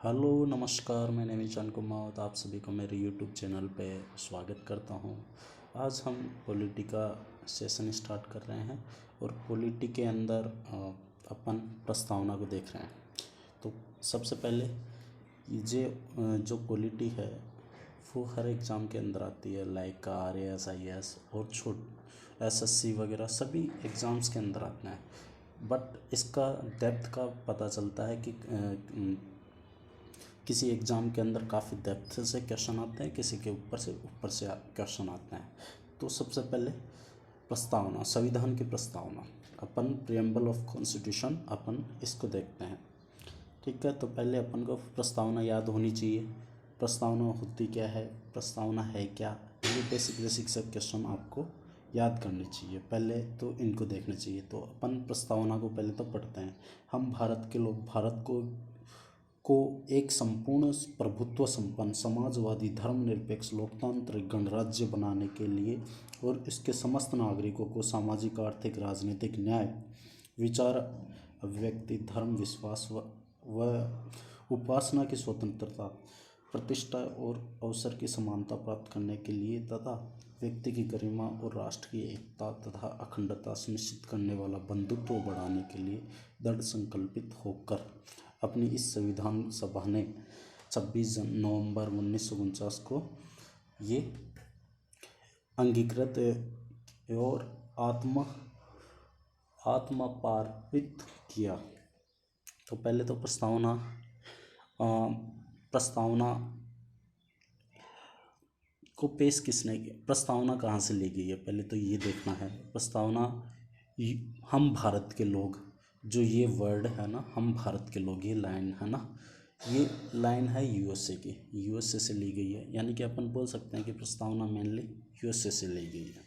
Hello नमस्कार, मैं नेमिचंद कुमार, आप सभी को मेरे यूट्यूब चैनल पे स्वागत करता हूँ। आज हम पॉलिटी का सेशन स्टार्ट कर रहे हैं और पॉलिटी के अंदर अपन प्रस्तावना को देख रहे हैं। तो सबसे पहले जो पॉलिटी है वो हर एग्ज़ाम के अंदर आती है, लाइक RAS IAS और SSC वगैरह सभी एग्ज़ाम्स के अंदर आते हैं। बट इसका डेप्थ का पता चलता है कि किसी एग्ज़ाम के अंदर काफ़ी डेप्थ से क्वेश्चन आते हैं, किसी के ऊपर से क्वेश्चन आते हैं। तो सबसे पहले प्रस्तावना, संविधान की प्रस्तावना, अपन प्रियम्बल ऑफ कॉन्स्टिट्यूशन अपन इसको देखते हैं। ठीक है, तो पहले अपन को प्रस्तावना याद होनी चाहिए। प्रस्तावना होती क्या है, प्रस्तावना है क्या, ये बेसिक से क्वेश्चन आपको याद करने चाहिए। पहले तो इनको देखना चाहिए। तो अपन प्रस्तावना को पहले तो पढ़ते हैं। हम भारत के लोग भारत को एक संपूर्ण प्रभुत्व संपन्न समाजवादी धर्मनिरपेक्ष लोकतांत्रिक गणराज्य बनाने के लिए और इसके समस्त नागरिकों को सामाजिक आर्थिक राजनीतिक न्याय विचार अभिव्यक्ति धर्म विश्वास व उपासना की स्वतंत्रता प्रतिष्ठा और अवसर की समानता प्राप्त करने के लिए तथा व्यक्ति की गरिमा और राष्ट्र की एकता तथा अखंडता सुनिश्चित करने वाला बंधुत्व बढ़ाने के लिए दृढ़ संकल्पित होकर अपनी इस संविधान सभा ने 26 नवंबर 1949 को ये अंगीकृत और आत्मपार्पित किया। तो पहले तो प्रस्तावना को पेश किसने किया, प्रस्तावना कहाँ से ली गई है, पहले तो ये देखना है। प्रस्तावना हम भारत के लोग, जो ये वर्ड है ना, हम भारत के लोग, ये लाइन है ना, ये लाइन है USA की, USA से ली गई है। यानी कि अपन बोल सकते हैं कि प्रस्तावना मेनली USA से ली गई है,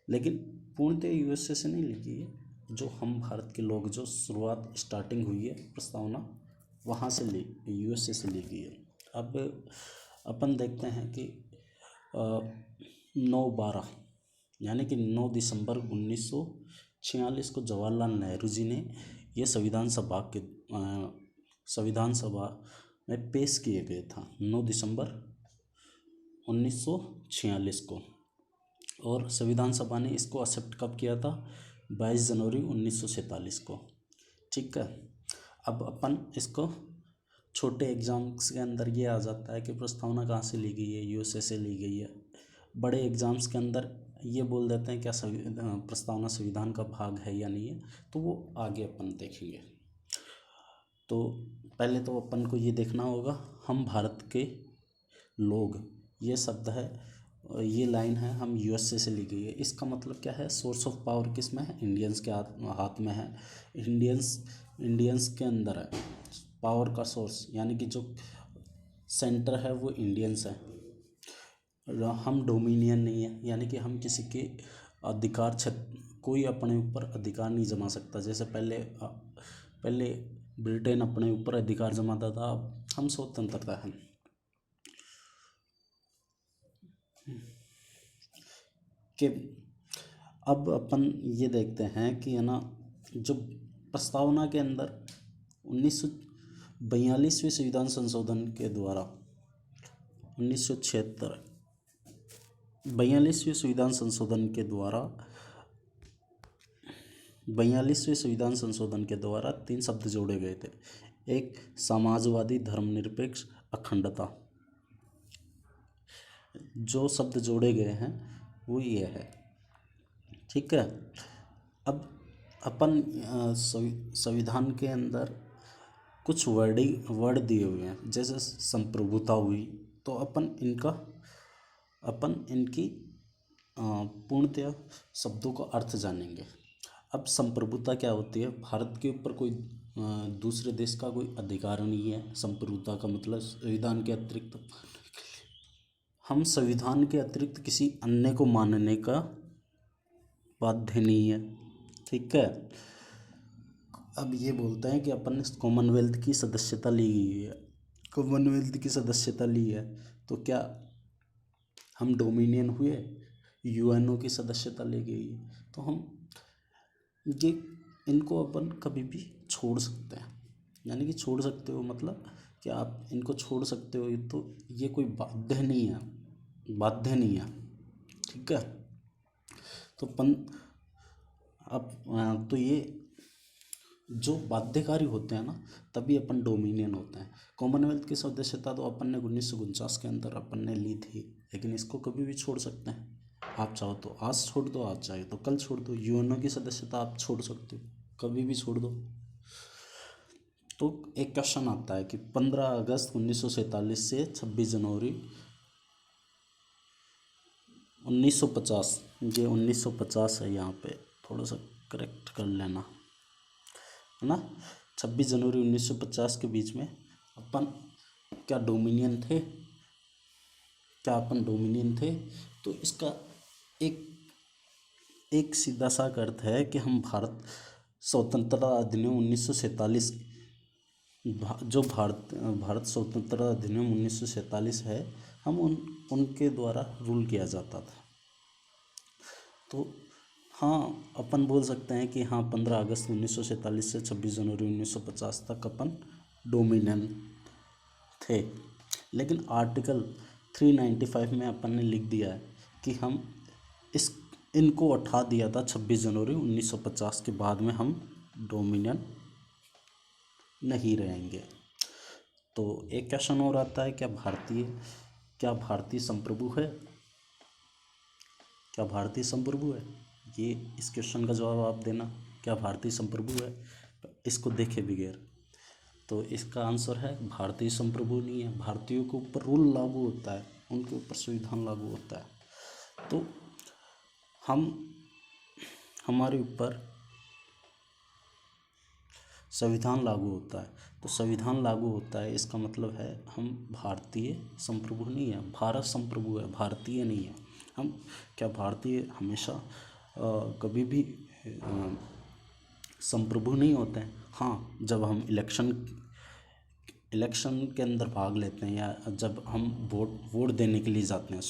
लेकिन पूर्णतः USA से नहीं ली गई है। जो हम भारत के लोग, जो शुरुआत स्टार्टिंग हुई है प्रस्तावना, वहाँ से USA से ली गई है। अब अपन देखते हैं कि 9/12 यानी कि 9 दिसंबर 1946 को जवाहरलाल नेहरू जी ने ये संविधान सभा में पेश किए गए था 9 दिसंबर 1946 को। और संविधान सभा ने इसको एक्सेप्ट कब किया था, 22 जनवरी 1947 को। ठीक है, अब अपन इसको छोटे एग्ज़ाम्स के अंदर ये आ जाता है कि प्रस्तावना कहाँ से ली गई है, USA से ली गई है। बड़े एग्ज़ाम्स के अंदर ये बोल देते हैं क्या प्रस्तावना संविधान का भाग है या नहीं है, तो वो आगे अपन देखेंगे। तो पहले तो अपन को ये देखना होगा, हम भारत के लोग, ये शब्द है, ये लाइन है, हम USA से ली गई है। इसका मतलब क्या है, सोर्स ऑफ पावर किस में है, इंडियंस के हाथ में है। इंडियंस के अंदर है पावर का सोर्स, यानी कि जो सेंटर है वो इंडियंस है। हम डोमिनियन नहीं है, यानी कि हम किसी के अधिकार कोई अपने ऊपर अधिकार नहीं जमा सकता। जैसे पहले ब्रिटेन अपने ऊपर अधिकार जमाता था, अब हम स्वतंत्रता है। कि अब अपन ये देखते हैं कि है ना, जो प्रस्तावना के अंदर 1942वें संविधान संशोधन के द्वारा 1976 42वें संविधान संशोधन के द्वारा 3 शब्द जोड़े गए थे। एक समाजवादी धर्मनिरपेक्ष अखंडता, जो शब्द जोड़े गए हैं वो ये है। ठीक है, अब अपन संविधान के अंदर कुछ वर्ड दिए हुए हैं, जैसे संप्रभुता हुई, तो अपन इनकी पूर्णतया शब्दों का अर्थ जानेंगे। अब संप्रभुता क्या होती है, भारत के ऊपर कोई दूसरे देश का कोई अधिकार नहीं है। संप्रभुता का मतलब संविधान के अतिरिक्त हम संविधान के अतिरिक्त किसी अन्य को मानने का बाध्य नहीं है। ठीक है, अब ये बोलते हैं कि अपन कॉमनवेल्थ की सदस्यता ली गई है, कॉमनवेल्थ की सदस्यता ली है, तो क्या हम डोमिनियन हुए, UNO की सदस्यता ले गई, तो हम ये इनको अपन कभी भी छोड़ सकते हैं। यानी कि छोड़ सकते हो मतलब कि आप इनको छोड़ सकते हो, तो ये कोई बाध्य नहीं है, बाध्य नहीं है। ठीक है। तो अब तो ये जो बाध्यकारी होते हैं ना, तभी अपन डोमिनियन होते हैं। कॉमनवेल्थ की सदस्यता तो अपन ने 1949 के अंदर अपन ने ली थी, लेकिन इसको कभी भी छोड़ सकते हैं। आप चाहो तो आज छोड़ दो, आज चाहे तो कल छोड़ दो। यूएनओ की सदस्यता आप छोड़ सकते हो, कभी भी छोड़ दो। तो एक क्वेश्चन आता है कि 15 अगस्त 1947 से 26 जनवरी 1950, ये 1950 है, यहाँ पे थोड़ा सा करेक्ट कर लेना, है ना। 26 जनवरी 1950 के बीच में अपन क्या डोमिनियन थे, क्या अपन डोमिनियन थे? तो इसका एक एक सीधा सा अर्थ है कि हम भारत स्वतंत्रता अधिनियम 1947, जो भारत स्वतंत्रता अधिनियम 1947 है, हम उनके द्वारा रूल किया जाता था। तो हाँ, अपन बोल सकते हैं कि हाँ, 15 अगस्त 1947 से 26 जनवरी 1950 तक अपन डोमिनियन थे। लेकिन आर्टिकल 395 में अपन ने लिख दिया है कि हम इनको हटा दिया था 26 जनवरी 1950 के बाद में हम डोमिनियन नहीं रहेंगे। तो एक क्वेश्चन और आता है, क्या भारतीय संप्रभु है? क्या भारतीय संप्रभु है? ये इस क्वेश्चन का जवाब आप देना, क्या भारतीय संप्रभु है? इसको देखे बगैर। तो इसका आंसर है भारतीय संप्रभु नहीं है। भारतीयों के ऊपर रूल लागू होता है, उनके ऊपर संविधान लागू होता है। तो हमारे ऊपर संविधान लागू होता है। तो संविधान लागू होता है, इसका मतलब है हम भारतीय संप्रभु नहीं है, भारत संप्रभु है, भारतीय नहीं है हम। क्या भारतीय हमेशा कभी भी संप्रभु नहीं होते हैं? हाँ, जब हम इलेक्शन के अंदर भाग लेते हैं, या जब हम वोट देने के लिए जाते हैं,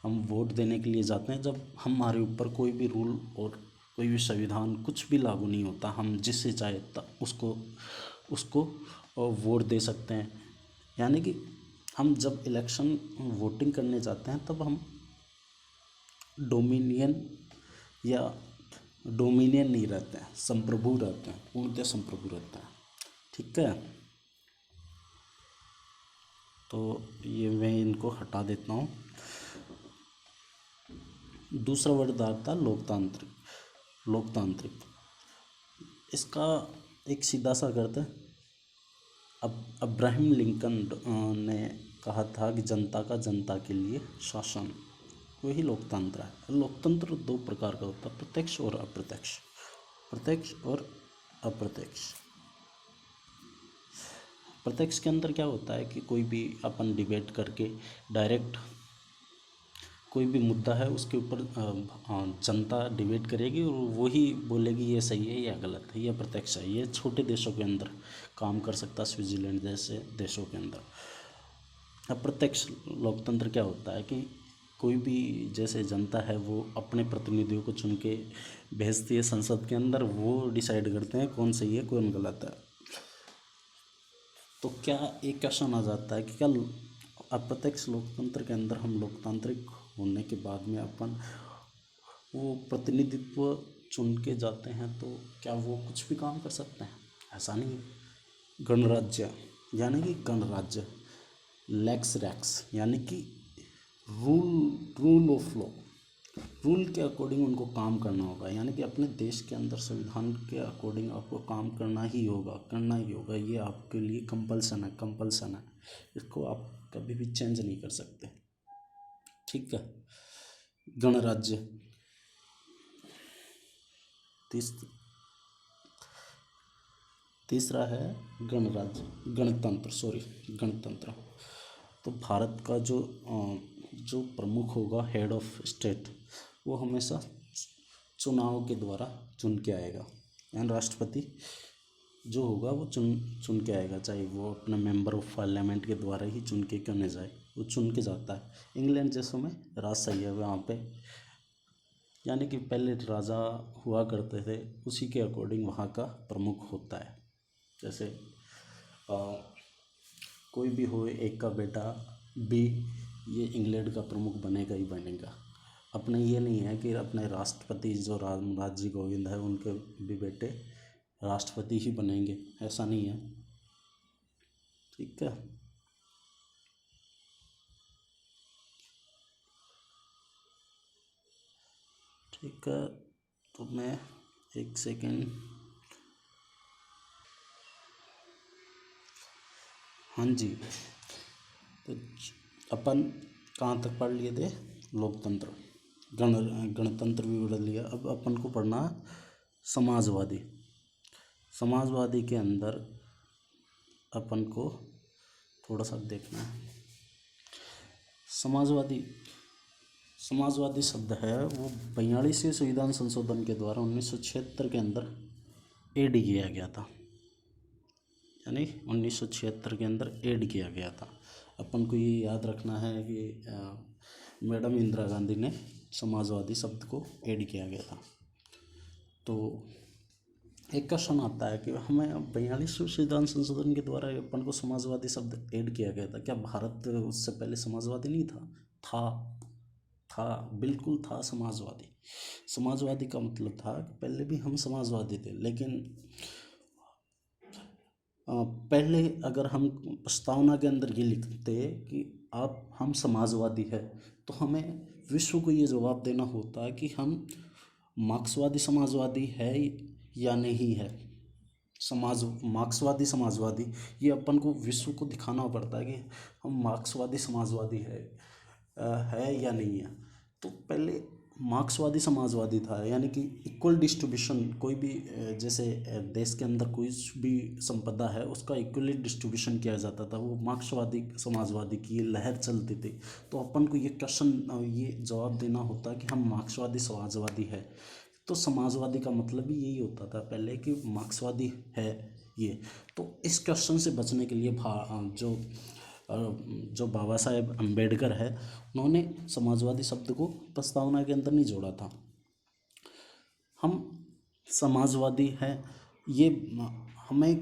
हम वोट देने के लिए जाते हैं, जब हमारे ऊपर कोई भी रूल और कोई भी संविधान कुछ भी लागू नहीं होता, हम जिससे चाहे उसको वोट दे सकते हैं। यानी कि हम जब इलेक्शन वोटिंग करने जाते हैं, तब हम डोमिनियन नहीं रहते हैं, संप्रभु रहते हैं, पूर्णतः संप्रभु रहते हैं। ठीक है। तो ये मैं इनको हटा देता हूँ। दूसरा वर्ड आता लोकतांत्रिक। इसका एक सीधा सा अर्थ है, अब अब्राहम लिंकन ने कहा था कि जनता का जनता के लिए शासन, वही लोकतंत्र है। लोकतंत्र दो प्रकार का होता है, प्रत्यक्ष और अप्रत्यक्ष। प्रत्यक्ष के अंदर क्या होता है कि कोई भी अपन डिबेट करके डायरेक्ट कोई भी मुद्दा है उसके ऊपर जनता डिबेट करेगी और वही बोलेगी ये सही है या गलत है, ये प्रत्यक्ष है। ये छोटे देशों के अंदर काम कर सकता है, स्विट्जरलैंड जैसे देशों के अंदर। अप्रत्यक्ष लोकतंत्र क्या होता है कि कोई भी जैसे जनता है वो अपने प्रतिनिधियों को चुन के भेजती है संसद के अंदर, वो डिसाइड करते हैं कौन सही है कौन गलत है। तो क्या एक क्वेश्चन आ जाता है कि क्या अप्रत्यक्ष लोकतंत्र के अंदर हम लोकतांत्रिक होने के बाद में अपन वो प्रतिनिधित्व चुन के जाते हैं, तो क्या वो कुछ भी काम कर सकते हैं? ऐसा नहीं है। गणराज्य लेक्स रैक्स, यानी कि रूल ऑफ लॉ, रूल के अकॉर्डिंग उनको काम करना होगा। यानी कि अपने देश के अंदर संविधान के अकॉर्डिंग आपको काम करना ही होगा। ये आपके लिए कंपल्सन है। इसको आप कभी भी चेंज नहीं कर सकते। ठीक है। गणराज्य। तीसरा है गणतंत्र। तो भारत का जो प्रमुख होगा, हेड ऑफ स्टेट, वो हमेशा चुनाव के द्वारा चुन के आएगा। यानी राष्ट्रपति जो होगा वो चुन के आएगा, चाहे वो अपने मेंबर ऑफ पार्लियामेंट के द्वारा ही चुन के क्यों न जाए, वो चुन के जाता है। इंग्लैंड जैसों में राजशाही है वहाँ पे, यानी कि पहले राजा हुआ करते थे, उसी के अकॉर्डिंग वहाँ का प्रमुख होता है। जैसे कोई भी हो, एक का बेटा भी ये इंग्लैंड का प्रमुख बनेगा ही बनेगा। अपने ये नहीं है कि अपने राष्ट्रपति जो रामनाथ जी कोविंद है उनके भी बेटे राष्ट्रपति ही बनेंगे, ऐसा नहीं है। ठीक है। ठीक है, तो मैं एक सेकेंड। हाँ जी, तो अपन कहाँ तक पढ़ लिए थे? लोकतंत्र, गणतंत्र भी पढ़ लिया। अब अपन को पढ़ना है समाजवादी। समाजवादी के अंदर अपन को थोड़ा सा देखना है। समाजवादी समाजवादी शब्द है वो 42वें संविधान संशोधन के द्वारा 1976 के अंदर ऐड किया गया था, यानी 1976 के अंदर ऐड किया गया था। अपन को ये याद रखना है कि मैडम इंदिरा गांधी ने समाजवादी शब्द को ऐड किया गया था। तो एक क्वेश्चन आता है कि हमें 42वें संविधान संशोधन के द्वारा अपन को समाजवादी शब्द ऐड किया गया था, क्या भारत उससे पहले समाजवादी नहीं था? था, बिल्कुल था समाजवादी। समाजवादी का मतलब था कि पहले भी हम समाजवादी थे, लेकिन पहले अगर हम प्रस्तावना के अंदर ये लिखते कि हम समाजवादी है, तो हमें विश्व को ये जवाब देना होता कि हम मार्क्सवादी समाजवादी है या नहीं है। मार्क्सवादी समाजवादी, ये अपन को विश्व को दिखाना पड़ता है कि हम मार्क्सवादी समाजवादी है या नहीं है। तो पहले मार्क्सवादी समाजवादी था, यानी कि इक्वल डिस्ट्रीब्यूशन, कोई भी जैसे देश के अंदर कोई भी संपदा है उसका इक्वली डिस्ट्रीब्यूशन किया जाता था, वो मार्क्सवादी समाजवादी की ये लहर चलती थी। तो अपन को ये क्वेश्चन, ये जवाब देना होता कि हम मार्क्सवादी समाजवादी है। तो समाजवादी का मतलब भी यही होता था पहले कि मार्क्सवादी है ये। तो इस क्वेश्चन से बचने के लिए जो बाबा साहेब अम्बेडकर है, उन्होंने समाजवादी शब्द को प्रस्तावना के अंदर नहीं जोड़ा था। हम समाजवादी हैं, ये हमें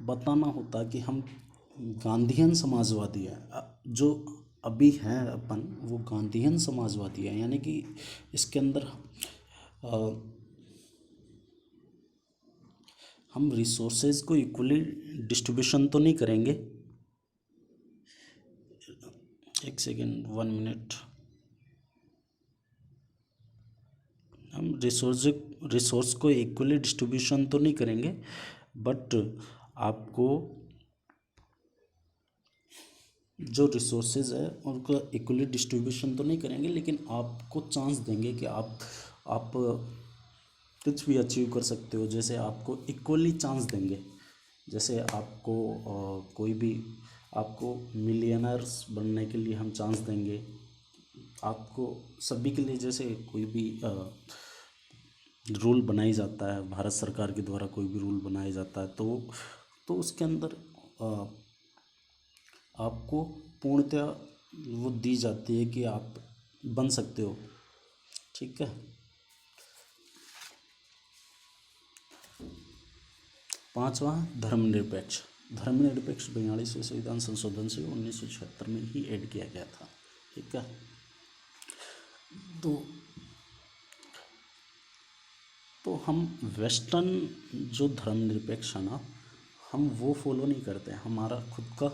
बताना होता कि हम गांधीयन समाजवादी हैं। जो अभी हैं अपन, वो गांधीयन समाजवादी है, यानी कि इसके अंदर हम रिसोर्सेज को इक्वली डिस्ट्रीब्यूशन तो नहीं करेंगे। एक सेकेंड, 1 मिनट। हम रिसोर्स को इक्वली डिस्ट्रीब्यूशन तो नहीं करेंगे, बट आपको जो रिसोर्सेज है उनका इक्वली डिस्ट्रीब्यूशन तो नहीं करेंगे, लेकिन आपको चांस देंगे कि आप कुछ भी अचीव कर सकते हो। जैसे आपको इक्वली चांस देंगे, जैसे आपको मिलियनर्स बनने के लिए हम चांस देंगे आपको, सभी के लिए। जैसे कोई भी रूल बनाई जाता है, भारत सरकार के द्वारा कोई भी रूल बनाया जाता है, तो उसके अंदर आपको पूर्णतया वो दी जाती है कि आप बन सकते हो। ठीक है। 5वां धर्मनिरपेक्ष। धर्मनिरपेक्ष 42वें संविधान संशोधन से 1976 में ही ऐड किया गया था। ठीक है। तो हम वेस्टर्न जो धर्मनिरपेक्ष है ना, हम वो फॉलो नहीं करते हैं, हमारा खुद का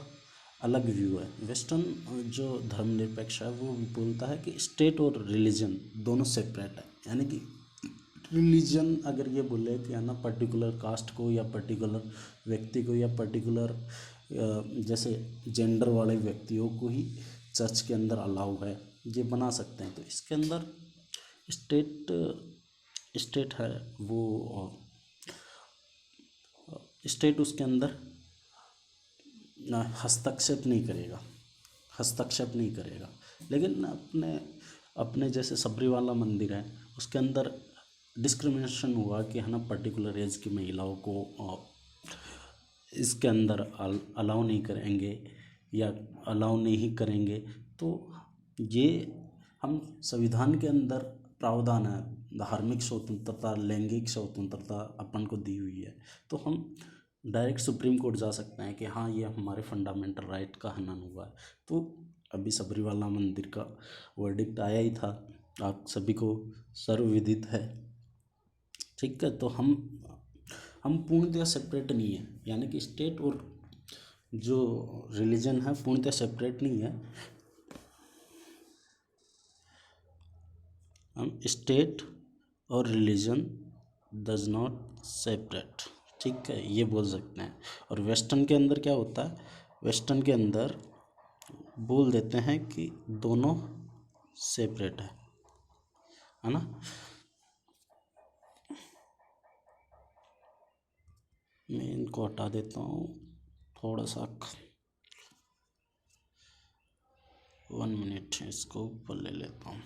अलग व्यू है। वेस्टर्न जो धर्मनिरपेक्ष है वो बोलता है कि स्टेट और रिलीजन दोनों सेपरेट है, यानी कि रिलीजन अगर ये बोले कि है ना पर्टिकुलर कास्ट को या पर्टिकुलर व्यक्ति को या पर्टिकुलर जैसे जेंडर वाले व्यक्तियों को ही चर्च के अंदर अलाउ है, ये बना सकते हैं। तो इसके अंदर स्टेट है वो, स्टेट उसके अंदर हस्तक्षेप नहीं करेगा। लेकिन अपने जैसे सबरीवाला मंदिर है, उसके अंदर डिस्क्रिमिनेशन हुआ कि है ना पर्टिकुलर एज की महिलाओं को इसके अंदर अलाउ नहीं करेंगे या अलाउ नहीं करेंगे। तो ये हम संविधान के अंदर प्रावधान है, धार्मिक स्वतंत्रता, लैंगिक स्वतंत्रता अपन को दी हुई है। तो हम डायरेक्ट सुप्रीम कोर्ट जा सकते हैं कि हाँ ये हमारे फंडामेंटल राइट का हनन हुआ है। तो अभी सबरीवाला मंदिर का वर्डिक्ट आया ही था, आप सभी को सर्वविदित है। ठीक है, तो हम पूर्णतः सेपरेट नहीं है, यानी कि स्टेट और जो रिलीजन है पूर्णतः सेपरेट नहीं है। हम स्टेट और रिलीजन डज नॉट सेपरेट, ठीक है, ये बोल सकते हैं। और वेस्टर्न के अंदर क्या होता है, वेस्टर्न के अंदर बोल देते हैं कि दोनों सेपरेट है ना। मैं इनको हटा देता हूँ, थोड़ा सा 1 मिनट इसको ऊपर ले लेता हूँ।